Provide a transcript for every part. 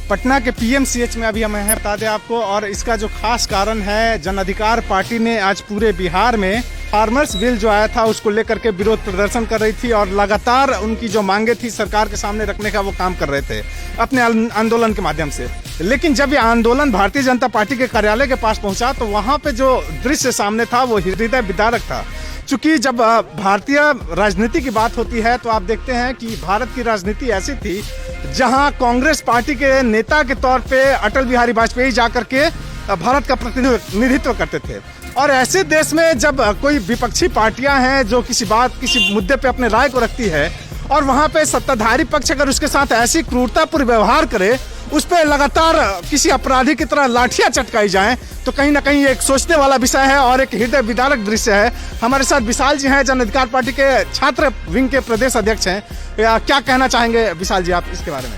पटना के पीएमसीएच में अभी हम हैं, बता दें आपको। और इसका जो खास कारण है, जन अधिकार पार्टी ने आज पूरे बिहार में फार्मर्स बिल जो आया था उसको लेकर के विरोध प्रदर्शन कर रही थी और लगातार उनकी जो मांगे थी सरकार के सामने रखने का वो काम कर रहे थे अपने आंदोलन के माध्यम से। लेकिन जब ये आंदोलन भारतीय जनता पार्टी के कार्यालय के पास पहुंचा तो वहां पे जो दृश्य सामने था वो हृदय विदारक था। चूंकि जब भारतीय राजनीति की बात होती है तो आप देखते हैं कि भारत की राजनीति ऐसी थी जहां कांग्रेस पार्टी के नेता के तौर पे अटल बिहारी वाजपेयी जाकर के भारत का प्रतिनिधित्व करते थे। और ऐसे देश में जब कोई विपक्षी पार्टियां हैं जो किसी मुद्दे पे अपने राय को रखती है और वहां पे सत्ताधारी पक्ष अगर उसके साथ ऐसी क्रूरतापूर्ण व्यवहार करे, उस पर लगातार किसी अपराधी की तरह लाठियां चटकाई जाएं, तो कहीं ना कहीं एक सोचने वाला विषय है और एक हृदय विदारक दृश्य है। हमारे साथ विशाल जी हैं, जन अधिकार पार्टी के छात्र विंग के प्रदेश अध्यक्ष हैं। क्या कहना चाहेंगे विशाल जी आप इसके बारे में?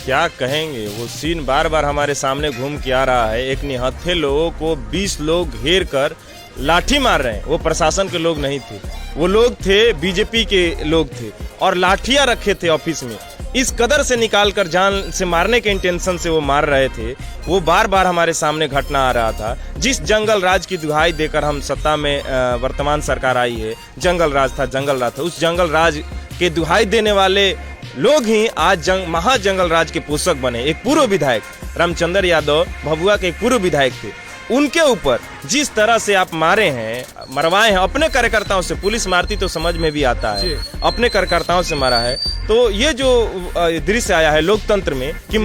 क्या कहेंगे, वो सीन बार बार हमारे सामने घूम के आ रहा है। एक निहत्थे लोगों को 20 लोग घेर कर लाठी मार रहे हैं। वो प्रशासन के लोग नहीं थे, वो लोग थे बीजेपी के लोग थे और लाठियां रखे थे ऑफिस में। इस कदर से निकाल कर जान से मारने के इंटेंशन से वो मार रहे थे। वो बार बार हमारे सामने घटना आ रहा था। जिस जंगल राज की दुहाई देकर हम सत्ता में वर्तमान सरकार आई है, जंगल राज था, उस जंगल राज के दुहाई देने वाले लोग ही आज महाजंगल राज के पोषक बने। एक पूर्व विधायक रामचंद्र यादव भभुआ के एक पूर्व विधायक थे, उनके ऊपर जिस तरह से आप मारे हैं, मरवाए हैं अपने कार्यकर्ताओं से। पुलिस मारती तो समझ में भी आता है, अपने कार्यकर्ताओं से मारा है। तो ये जो दृश्य आया है लोकतंत्र में कि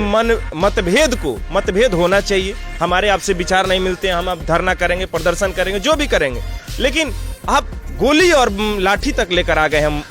मतभेद होना चाहिए। हमारे आपसे विचार नहीं मिलते, हम अब धरना करेंगे, प्रदर्शन करेंगे, जो भी करेंगे, लेकिन आप गोली और लाठी तक लेकर आ गए हैं,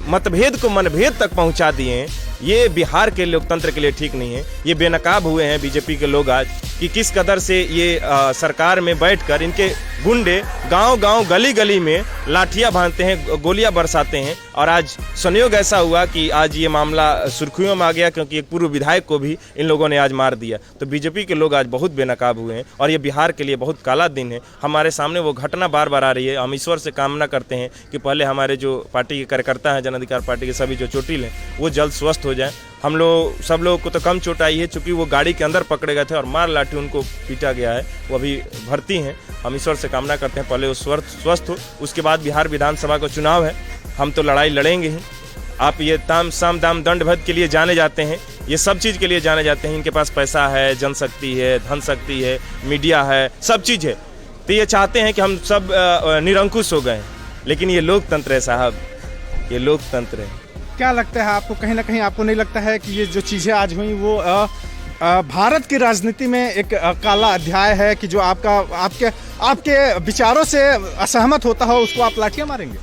मतभेद को मनभेद तक पहुंचा दिए हैं। ये बिहार के लोकतंत्र के लिए ठीक नहीं है। ये बेनकाब हुए हैं बीजेपी के लोग आज कि किस कदर से ये सरकार में बैठकर इनके गुंडे गांव-गांव गली-गली में लाठियां बांधते हैं, गोलियां बरसाते हैं। और आज संयोग ऐसा हुआ कि आज ये मामला सुर्खियों में आ गया क्योंकि एक पूर्व विधायक को भी इन लोगों ने आज मार दिया। तो बीजेपी के लोग आज बहुत बेनकाब हुए हैं और ये बिहार के लिए बहुत काला दिन है। हमारे सामने वो घटना बार बार आ रही है। हम ईश्वर से कामना करते हैं कि पहले हमारे जो पार्टी के कार्यकर्ता हैं, जन अधिकार पार्टी के सभी जो चोटिल हैं, वो जल्द स्वस्थ हो जाएं। हम लोग सब लोगों को तो कम चोट आई है चूंकि वो गाड़ी के अंदर पकड़े गए थे और मार लाठी उनको पीटा गया है। वो अभी भर्ती हैं। हम ईश्वर से कामना करते हैं पहले वो स्वस्थ हो। उसके बाद बिहार विधानसभा का चुनाव है, हम तो लड़ाई लड़ेंगे ही। आप ये ताम साम दाम दंड भेद के लिए जाने जाते हैं, ये सब चीज़ के लिए जाने जाते हैं। इनके पास पैसा है, जनशक्ति है, धन शक्ति है, मीडिया है, सब चीज़ है। तो ये चाहते हैं कि हम सब निरंकुश हो गए, लेकिन ये लोकतंत्र है साहब, ये लोकतंत्र है। क्या लगता है आपको, कहीं ना कहीं आपको नहीं लगता है कि ये जो चीज़ें आज हुई वो भारत की राजनीति में एक काला अध्याय है कि जो आपके विचारों से असहमत होता हो उसको आप लाठियां मारेंगे?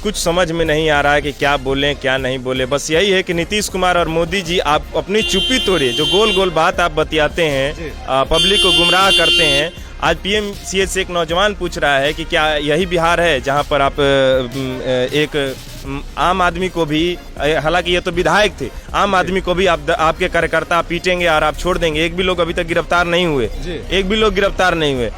कुछ समझ में नहीं आ रहा है कि क्या बोलें क्या नहीं बोले। बस यही है कि नीतीश कुमार और मोदी जी, आप अपनी चुप्पी तोड़िए। जो गोल गोल बात आप बतियाते हैं, पब्लिक को गुमराह करते हैं। आज पीएमसीएच से एक नौजवान पूछ रहा है कि क्या यही बिहार है जहां पर आप एक आम आदमी को भी, हालांकि ये तो विधायक थे, आम आदमी को भी आपके कार्यकर्ता पीटेंगे और आप छोड़ देंगे? एक भी लोग अभी तक गिरफ्तार नहीं हुए, एक भी लोग गिरफ्तार नहीं हुए।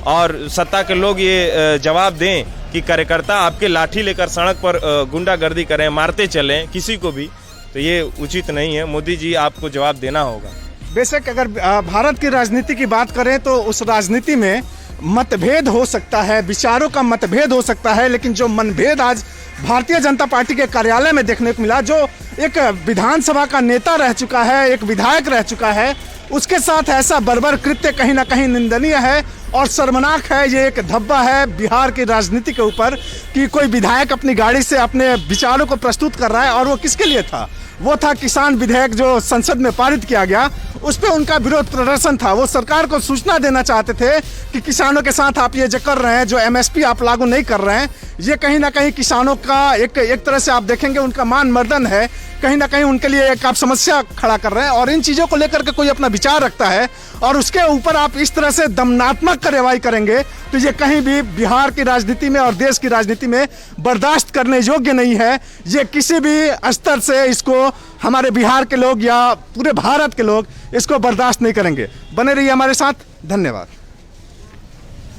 और सत्ता के लोग ये जवाब दें कि कार्यकर्ता आपके लाठी लेकर सड़क पर गुंडागर्दी करें, मारते चलें किसी को भी, तो ये उचित नहीं है। मोदी जी आपको जवाब देना होगा। बेशक अगर भारत की राजनीति की बात करें तो उस राजनीति में मतभेद हो सकता है, विचारों का मतभेद हो सकता है, लेकिन जो मनभेद आज भारतीय जनता पार्टी के कार्यालय में देखने को मिला, जो एक विधानसभा का नेता रह चुका है, एक विधायक रह चुका है, उसके साथ ऐसा बर्बर कृत्य कहीं ना कहीं निंदनीय है और शर्मनाक है। ये एक धब्बा है बिहार की राजनीति के ऊपर कि कोई विधायक अपनी गाड़ी से अपने विचारों को प्रस्तुत कर रहा है। और वो किसके लिए था? वो था किसान विधेयक जो संसद में पारित किया गया, उस पर उनका विरोध प्रदर्शन था। वो सरकार को सूचना देना चाहते थे कि किसानों के साथ आप ये जो कर रहे हैं, जो एमएसपी आप लागू नहीं कर रहे हैं, ये कहीं ना कहीं किसानों का एक तरह से आप देखेंगे उनका मान मर्दन है। कहीं ना कहीं उनके लिए एक आप समस्या खड़ा कर रहे हैं और इन चीज़ों को लेकर के कोई अपना विचार रखता है और उसके ऊपर आप इस तरह से दमनात्मक कार्रवाई करेंगे तो ये कहीं भी बिहार की राजनीति में और देश की राजनीति में बर्दाश्त करने योग्य नहीं है। ये किसी भी स्तर से इसको हमारे बिहार के लोग या पूरे भारत के लोग इसको बर्दाश्त नहीं करेंगे। बने रहिए हमारे साथ, धन्यवाद।